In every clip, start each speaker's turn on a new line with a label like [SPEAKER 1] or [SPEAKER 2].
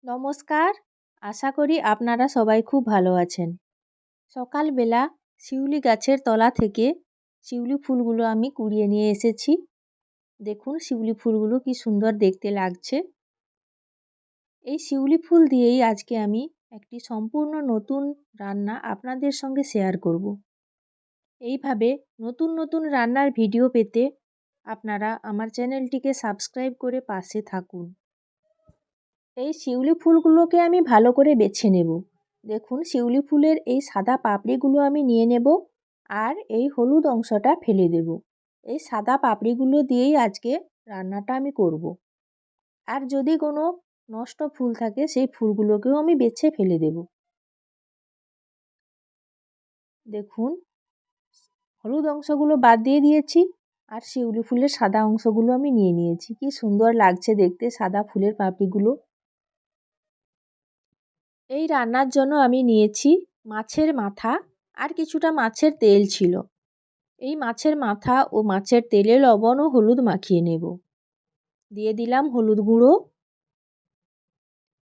[SPEAKER 1] নমস্কার। আশা করি আপনারা সবাই খুব ভালো আছেন। সকালবেলা শিউলি গাছের তলা থেকে শিউলি ফুলগুলো আমি কুড়িয়ে নিয়ে এসেছি। দেখুন শিউলি ফুলগুলো কি সুন্দর দেখতে লাগছে। এই শিউলি ফুল দিয়েই আজকে আমি একটি সম্পূর্ণ নতুন রান্না আপনাদের সঙ্গে শেয়ার করব। এইভাবে নতুন নতুন রান্নার ভিডিও পেতে আপনারা আমার চ্যানেলটিকে সাবস্ক্রাইব করে পাশে থাকুন। এই শিউলি ফুলগুলোকে আমি ভালো করে বেছে নেব। দেখুন শিউলি ফুলের এই সাদা পাপড়িগুলো আমি নিয়ে নেব আর এই হলুদ অংশটা ফেলে দেব। এই সাদা পাপড়িগুলো দিয়েই আজকে রান্নাটা আমি করব। আর যদি কোনো নষ্ট ফুল থাকে সেই ফুলগুলোকেও আমি বেছে ফেলে দেব। দেখুন হলুদ অংশগুলো বাদ দিয়ে দিয়েছি আর শিউলি ফুলের সাদা অংশগুলো আমি নিয়ে নিয়েছি। কি সুন্দর লাগছে দেখতে সাদা ফুলের পাপড়িগুলো। এই রান্নার জন্য আমি নিয়েছি মাছের মাথা আর কিছুটা মাছের তেল ছিল। এই মাছের মাথা ও মাছের তেলে লবণ ও হলুদ মাখিয়ে নেব। দিয়ে দিলাম হলুদ গুঁড়ো।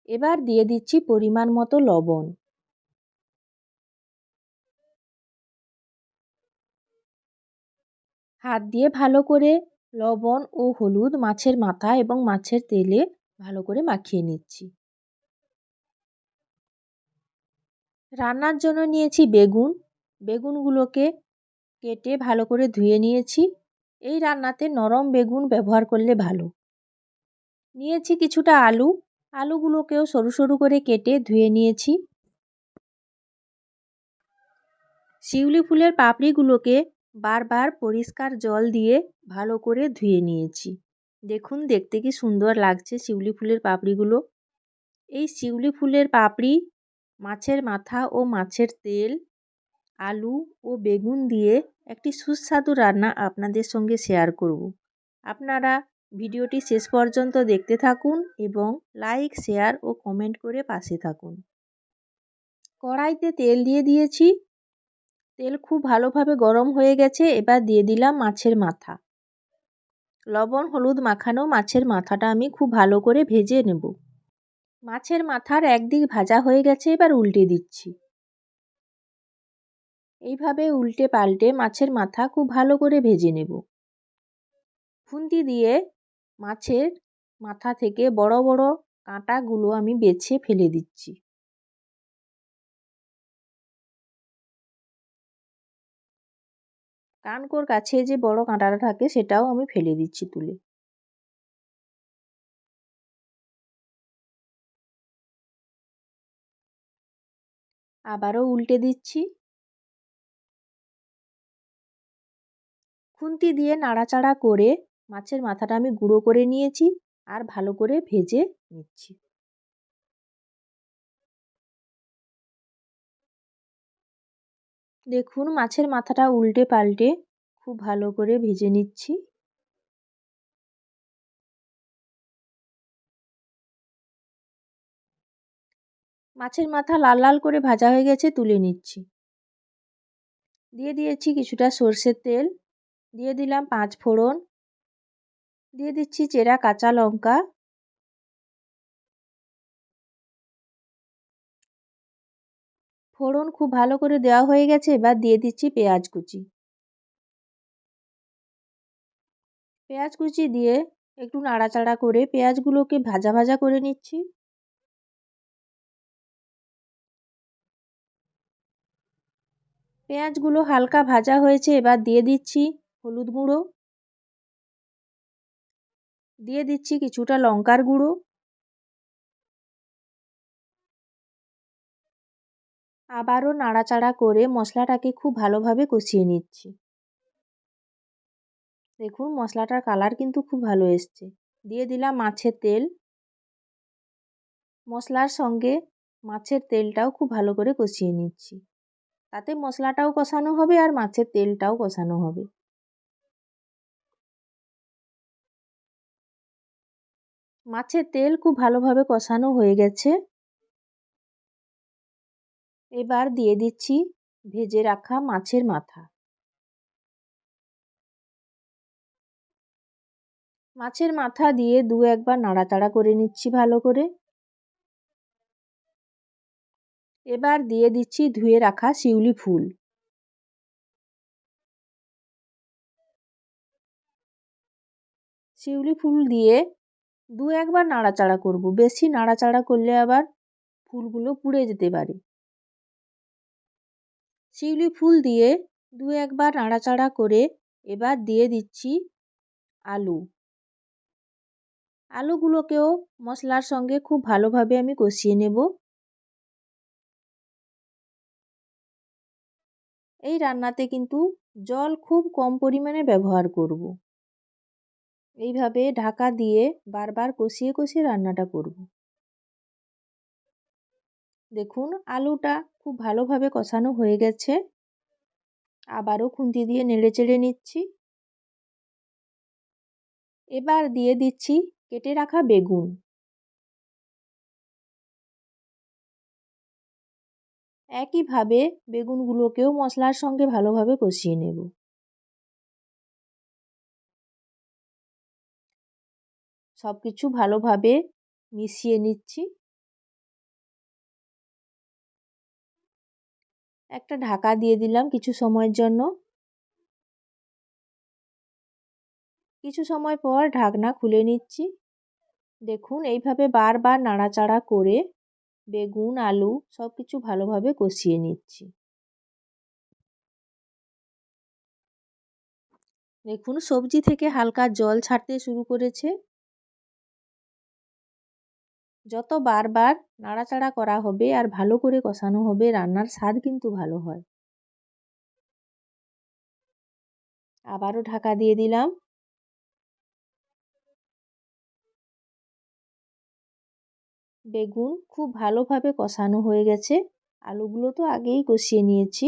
[SPEAKER 1] এবার দিয়ে দিচ্ছি পরিমাণ মতো লবণ। হাত দিয়ে ভালো করে লবণ ও হলুদ মাছের মাথা এবং মাছের তেলে ভালো করে মাখিয়ে নিচ্ছি। রান্নার জন্য নিয়েছি বেগুন। বেগুনগুলোকে কেটে ভালো করে ধুয়ে নিয়েছি। এই রান্নাতে নরম বেগুন ব্যবহার করলে ভালো। নিয়েছি কিছুটা আলু। আলুগুলোকেও সরু সরু করে কেটে ধুয়ে নিয়েছি। শিউলি ফুলের পাপড়িগুলোকে বারবার পরিষ্কার জল দিয়ে ভালো করে ধুয়ে নিয়েছি। দেখুন দেখতে কি সুন্দর লাগছে শিউলি ফুলের পাপড়িগুলো। এই শিউলি ফুলের পাপড়ি মাছের মাথা ও মাছের তেল আলু ও বেগুন দিয়ে একটি সুস্বাদু রান্না আপনাদের সঙ্গে শেয়ার করব। আপনারা ভিডিওটি শেষ পর্যন্ত দেখতে থাকুন এবং লাইক শেয়ার ও কমেন্ট করে পাশে থাকুন। কড়াইতে তেল দিয়ে দিয়েছি। তেল খুব ভালোভাবে গরম হয়ে গেছে। এবার দিয়ে দিলাম মাছের মাথা। লবণ হলুদ মাখানো মাছের মাথাটা আমি খুব ভালো করে ভেজে নেব। মাছের মাথার একদিক ভাজা হয়ে গেছে, এবার উল্টে দিচ্ছি। এইভাবে উল্টে পাল্টে মাছের মাথা খুব ভালো করে ভেজে নেব। খুন্তি দিয়ে মাছের মাথা থেকে বড় বড় কাঁটাগুলো আমি বেছে ফেলে দিচ্ছি। কানকোর কাছে যে বড় কাঁটাটা থাকে সেটাও আমি ফেলে দিচ্ছি তুলে। আবারও উল্টে দিচ্ছি। খুন্তি দিয়ে নাড়াচাড়া করে মাছের মাথাটা আমি গুঁড়ো করে নিয়েছি আর ভালো করে ভেজে নিচ্ছি। দেখুন মাছের মাথাটা উল্টে পাল্টে খুব ভালো করে ভেজে নিচ্ছি। মাছের মাথা লাল লাল করে ভাজা হয়ে গেছে, তুলে নিচ্ছি। দিয়ে দিয়েছি কিছুটা সর্ষের তেল, দিয়ে দিলাম 5 ফোড়ন, দিয়ে দিচ্ছি চেরা কাঁচা লঙ্কা, ফোড়ন খুব ভালো করে দেওয়া হয়ে গেছে। এবার দিয়ে দিচ্ছি পেঁয়াজ কুচি। পেঁয়াজ কুচি দিয়ে একটু নাড়াচাড়া করে পেঁয়াজগুলোকে ভাজা ভাজা করে নিচ্ছি। পেঁয়াজগুলো হালকা ভাজা হয়েছে, এবার দিয়ে দিচ্ছি হলুদ গুঁড়ো, দিয়ে দিচ্ছি কিছুটা লঙ্কার গুঁড়ো, আবারও নাড়াচাড়া করে মশলাটাকে খুব ভালোভাবে কষিয়ে নিচ্ছি। দেখুন মশলাটার কালার কিন্তু খুব ভালো এসছে। দিয়ে দিলাম মাছের তেল। মশলার সঙ্গে মাছের তেলটাও খুব ভালো করে কষিয়ে নিচ্ছি। তাতে মশলাটাও কষানো হবে আর মাছের তেলটাও কষানো হবে। মাছের তেল খুব ভালোভাবে কষানো হয়ে গেছে। এবার দিয়ে দিচ্ছি ভেজে রাখা মাছের মাথা। মাছের মাথা দিয়ে 2-1 বার নাড়াচাড়া করে নিচ্ছি ভালো করে। এবার দিয়ে দিচ্ছি ধুয়ে রাখা শিউলি ফুল। শিউলি ফুল দিয়ে দু একবার নাড়াচাড়া করব, বেশি নাড়াচাড়া করলে আবার ফুলগুলো পুড়ে যেতে পারে। শিউলি ফুল দিয়ে দু একবার নাড়াচাড়া করে এবার দিয়ে দিচ্ছি আলু। আলুগুলোকেও মশলার সঙ্গে খুব ভালোভাবে আমি কষিয়ে নেব। এই রান্নাতে কিন্তু জল খুব কম পরিমাণে ব্যবহার করব। এইভাবে ঢাকা দিয়ে বারবার কষিয়ে কষিয়ে রান্নাটা করব। দেখুন আলুটা খুব ভালোভাবে কষানো হয়ে গেছে। আবারও খুন্তি দিয়ে নেড়েচেড়ে নিচ্ছি। এবার দিয়ে দিচ্ছি কেটে রাখা বেগুন। একইভাবে বেগুনগুলোকেও মশলার সঙ্গে ভালোভাবে কষিয়ে নেব। সব কিছু ভালোভাবে মিশিয়ে নিচ্ছি। একটা ঢাকা দিয়ে দিলাম কিছু সময়ের জন্য। কিছু সময় পর ঢাকনা খুলে নিচ্ছি। দেখুন এইভাবে বারবার নাড়াচাড়া করে বেগুন আলু সব কিছু ভালোভাবে কষিয়ে নিচ্ছি। দেখুন সবজি থেকে হালকা জল ছাড়তে শুরু করেছে। যত বারবার নাড়াচাড়া করা হবে আর ভালো করে কষানো হবে রান্নার স্বাদ কিন্তু ভালো হয়। আবারও ঢাকা দিয়ে দিলাম। বেগুন খুব ভালোভাবে কষানো হয়ে গেছে। আলুগুলো তো আগেই কষিয়ে নিয়েছি।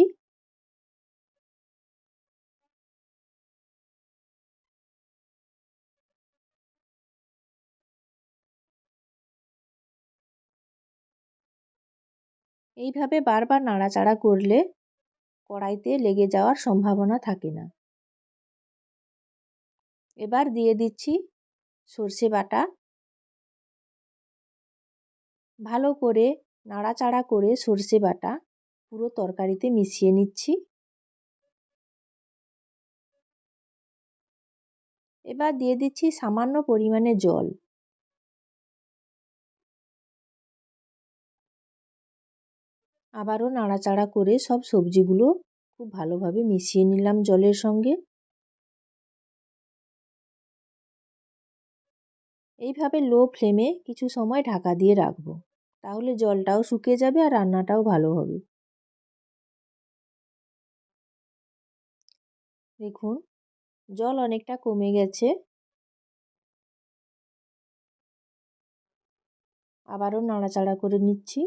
[SPEAKER 1] এইভাবে বারবার নাড়াচাড়া করলে কড়াইতে লেগে যাওয়ার সম্ভাবনা থাকে না। এবার দিয়ে দিচ্ছি সর্ষে বাটা। ভালো করে নাড়াচাড়া করে সর্ষে বাটা পুরো তরকারিতে মিশিয়ে নিচ্ছি। এবার দিয়ে দিচ্ছি সামান্য পরিমাণে জল। আবারও নাড়াচাড়া করে সব সবজিগুলো খুব ভালোভাবে মিশিয়ে নিলাম জলের সঙ্গে। এইভাবে লো ফ্লেমে কিছু সময় ঢাকা দিয়ে রাখবো। তাহলে জলটাও শুকিয়ে যাবে আর রান্নাটাও ভালো হবে। দেখুন জল অনেকটা কমে গেছে। আবারও নাড়াচাড়া করে নিচ্ছি।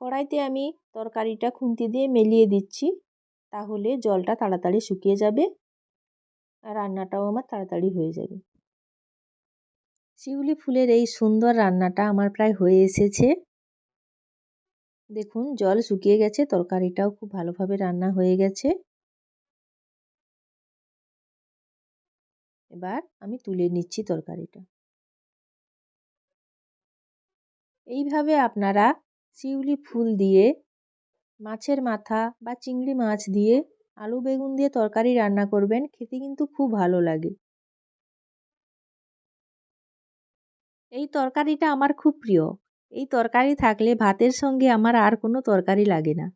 [SPEAKER 1] কড়াইতে আমি তরকারিটা খুন্তি দিয়ে মেলিয়ে দিচ্ছি। তাহলে জলটা তাড়াতাড়ি শুকিয়ে যাবে আর রান্নাটাও আমার তাড়াতাড়ি হয়ে যাবে। শিউলি ফুলের এই সুন্দর রান্নাটা আমার প্রায় হয়ে এসেছে। দেখুন জল শুকিয়ে গেছে, তরকারিটাও খুব ভালোভাবে রান্না হয়ে গেছে। এবার আমি তুলে নিচ্ছি তরকারিটা। এইভাবে আপনারা শিউলি ফুল দিয়ে মাছের মাথা বা চিংড়ি মাছ দিয়ে আলু বেগুন দিয়ে তরকারি রান্না করবেন, খেতে কিন্তু খুব ভালো লাগে। এই তরকারিটা আমার খুব প্রিয়। এই তরকারি থাকলে ভাতের সঙ্গে আমার আর কোনো তরকারি লাগে না।